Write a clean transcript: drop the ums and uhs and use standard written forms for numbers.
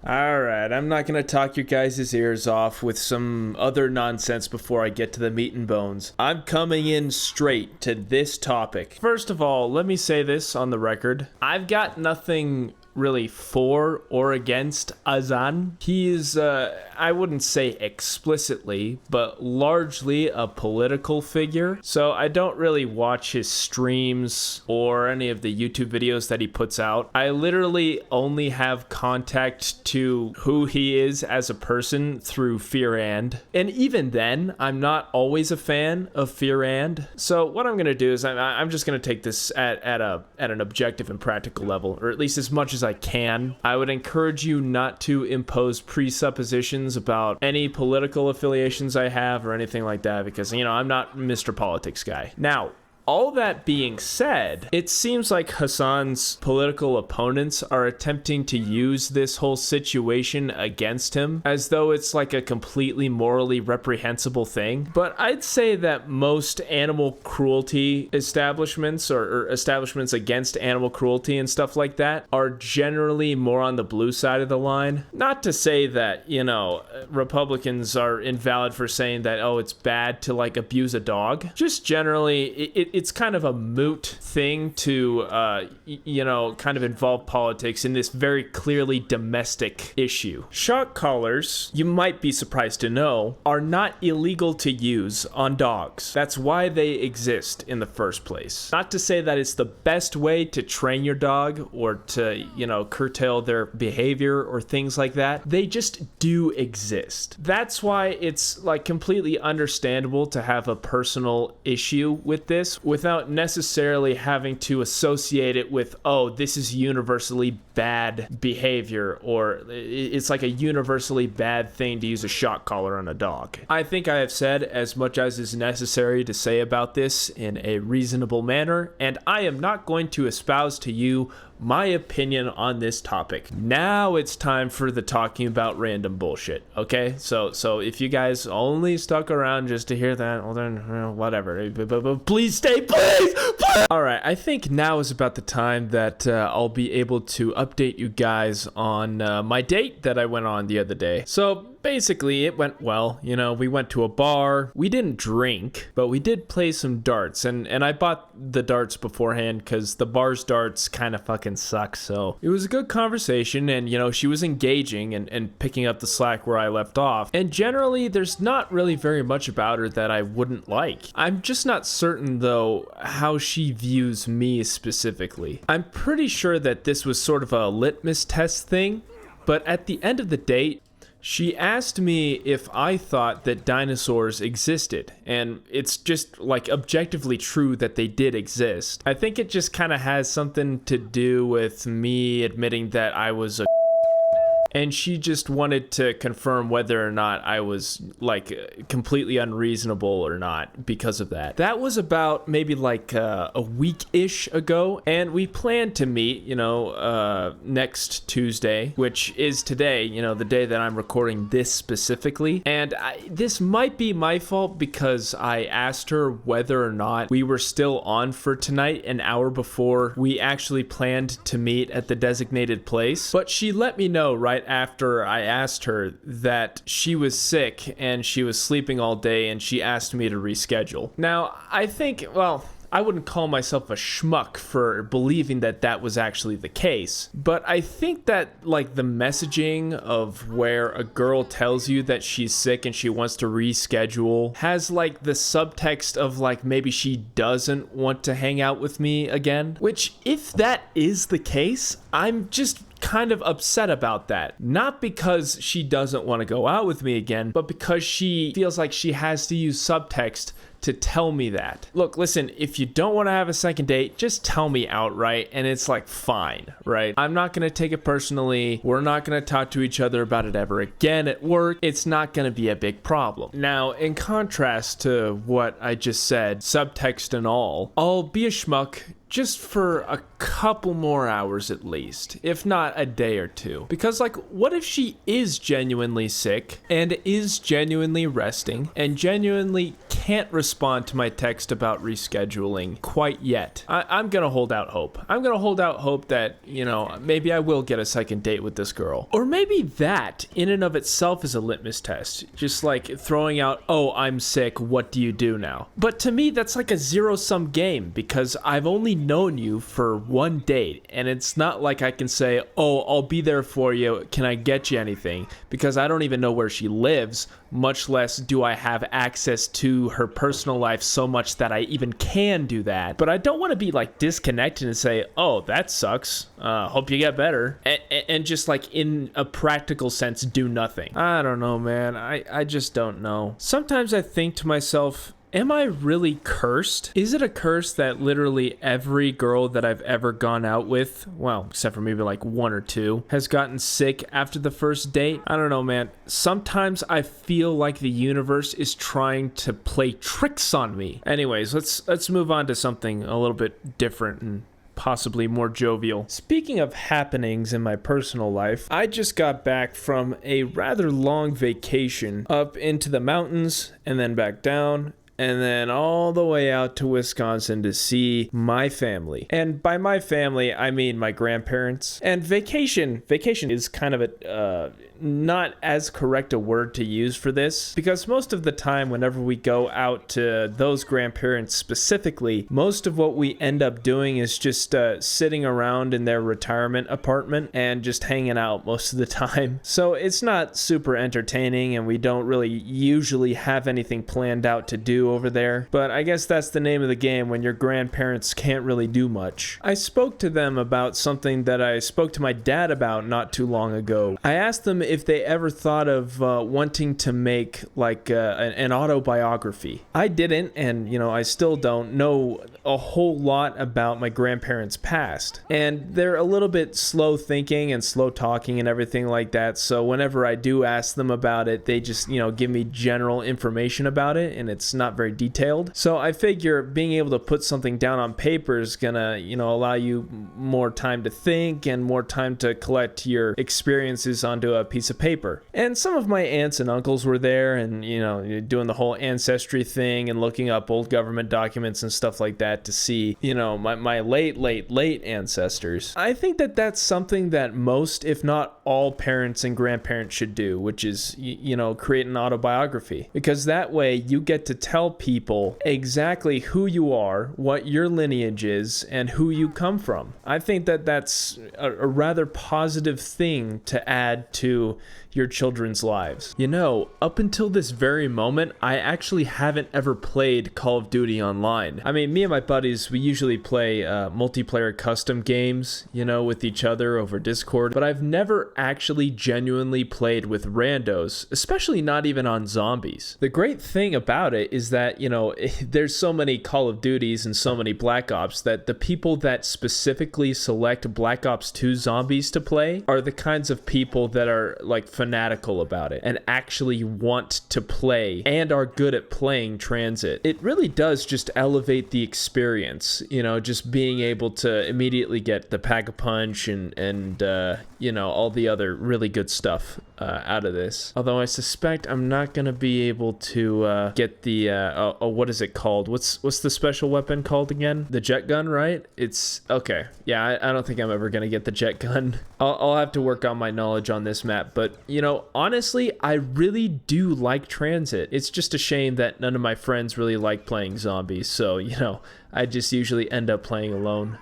Alright, I'm not gonna talk your guys' ears off with some other nonsense before I get to the meat and bones. I'm coming in straight to this topic. First of all, let me say this on the record. I've got nothing really for or against Hasan. He is, I wouldn't say explicitly, but largely a political figure. So I don't really watch his streams or any of the YouTube videos that he puts out. I literally only have contact to who he is as a person through Fear And even then, I'm not always a fan of Fear And. So what I'm gonna do is I'm just gonna take this at an objective and practical level, or at least as much as I can. I would encourage you not to impose presuppositions about any political affiliations I have or anything like that, because, I'm not Mr. Politics guy. Now, all that being said, it seems like Hasan's political opponents are attempting to use this whole situation against him as though it's like a completely morally reprehensible thing. But I'd say that most animal cruelty establishments or establishments against animal cruelty and stuff like that are generally more on the blue side of the line. Not to say that, Republicans are invalid for saying that, oh, it's bad to like abuse a dog. Just generally, it's kind of a moot thing to, kind of involve politics in this very clearly domestic issue. Shock collars, you might be surprised to know, are not illegal to use on dogs. That's why they exist in the first place. Not to say that it's the best way to train your dog or to, curtail their behavior or things like that. They just do exist. That's why it's like completely understandable to have a personal issue with this without necessarily having to associate it with, oh, this is universally bad behavior, or it's like a universally bad thing to use a shock collar on a dog. I think I have said as much as is necessary to say about this in a reasonable manner, and I am not going to espouse to you my opinion on this topic. Now it's time for the talking about random bullshit, okay? So if you guys only stuck around just to hear that, well then, whatever. But please stay, please! Alright, I think now is about the time that I'll be able to update you guys on my date that I went on the other day. So basically, it went well. We went to a bar. We didn't drink, but we did play some darts. And I bought the darts beforehand because the bar's darts kind of fucking suck. So it was a good conversation. And, she was engaging and picking up the slack where I left off. And generally, there's not really very much about her that I wouldn't like. I'm just not certain, though, how she views me specifically. I'm pretty sure that this was sort of a litmus test thing. But at the end of the date, she asked me if I thought that dinosaurs existed, and it's just like objectively true that they did exist. I think it just kind of has something to do with me admitting that I was a and she just wanted to confirm whether or not I was like completely unreasonable or not because of that. That was about maybe like a week-ish ago, and we planned to meet, next Tuesday, which is today, the day that I'm recording this specifically. And this might be my fault because I asked her whether or not we were still on for tonight an hour before we actually planned to meet at the designated place. But she let me know right after I asked her that she was sick and she was sleeping all day, and she asked me to reschedule. Now, I think, I wouldn't call myself a schmuck for believing that that was actually the case, but I think that like the messaging of where a girl tells you that she's sick and she wants to reschedule has like the subtext of like maybe she doesn't want to hang out with me again, which if that is the case, I'm just kind of upset about that. Not because she doesn't want to go out with me again, but because she feels like she has to use subtext to tell me that. Look, listen, if you don't want to have a second date, just tell me outright, and it's like fine, right? I'm not going to take it personally. We're not going to talk to each other about it ever again at work. It's not going to be a big problem. Now, in contrast to what I just said, subtext and all, I'll be a schmuck just for a couple more hours at least, if not a day or two. Because like, what if she is genuinely sick and is genuinely resting and genuinely can't respond to my text about rescheduling quite yet. I'm gonna hold out hope. I'm gonna hold out hope that, maybe I will get a second date with this girl. Or maybe that, in and of itself, is a litmus test. Just like throwing out, oh, I'm sick, what do you do now? But to me, that's like a zero-sum game, because I've only known you for one date, and it's not like I can say, oh, I'll be there for you, can I get you anything? Because I don't even know where she lives, much less do I have access to her personal life so much that I even can do that. But I don't want to be like disconnected and say, oh, that sucks, hope you get better, and just like in a practical sense do nothing. I don't know, man. I just don't know. Sometimes I think to myself, am I really cursed? Is it a curse that literally every girl that I've ever gone out with, well, except for maybe like one or two, has gotten sick after the first date? I don't know, man. Sometimes I feel like the universe is trying to play tricks on me. Anyways, let's move on to something a little bit different and possibly more jovial. Speaking of happenings in my personal life, I just got back from a rather long vacation up into the mountains and then back down, and then all the way out to Wisconsin to see my family. And by my family, I mean my grandparents. And vacation is kind of a not as correct a word to use for this, because most of the time whenever we go out to those grandparents specifically, most of what we end up doing is just sitting around in their retirement apartment and just hanging out most of the time. So it's not super entertaining, and we don't really usually have anything planned out to do over there. But I guess that's the name of the game when your grandparents can't really do much. I spoke to them about something that I spoke to my dad about not too long ago. I asked them if they ever thought of wanting to make like an autobiography. I didn't, and I still don't know a whole lot about my grandparents' past, and they're a little bit slow thinking and slow talking and everything like that. So whenever I do ask them about it, they just give me general information about it, and it's not very detailed. So I figure being able to put something down on paper is gonna allow you more time to think and more time to collect your experiences onto a piece of paper. And some of my aunts and uncles were there, and doing the whole ancestry thing and looking up old government documents and stuff like that to see my late ancestors. I think that that's something that most, if not all, parents and grandparents should do, which is create an autobiography, because that way you get to tell people exactly who you are, what your lineage is, and who you come from. I think that that's a rather positive thing to add to your children's lives. Up until this very moment, I actually haven't ever played Call of Duty online. I mean, me and my buddies, we usually play multiplayer custom games, with each other over Discord, but I've never actually genuinely played with randos, especially not even on zombies. The great thing about it is that, there's so many Call of Duties and so many Black Ops that the people that specifically select Black Ops 2 zombies to play are the kinds of people that are like fanatical about it and actually want to play and are good at playing Transit. It really does just elevate the experience, just being able to immediately get the Pack-a-Punch and all the other really good stuff out of this. Although I suspect I'm not going to be able to get the, what is it called? What's the special weapon called again? The jet gun, right? It's, okay. Yeah, I don't think I'm ever going to get the jet gun. I'll have to work on my knowledge on this map, but honestly, I really do like Transit. It's just a shame that none of my friends really like playing zombies, so I just usually end up playing alone.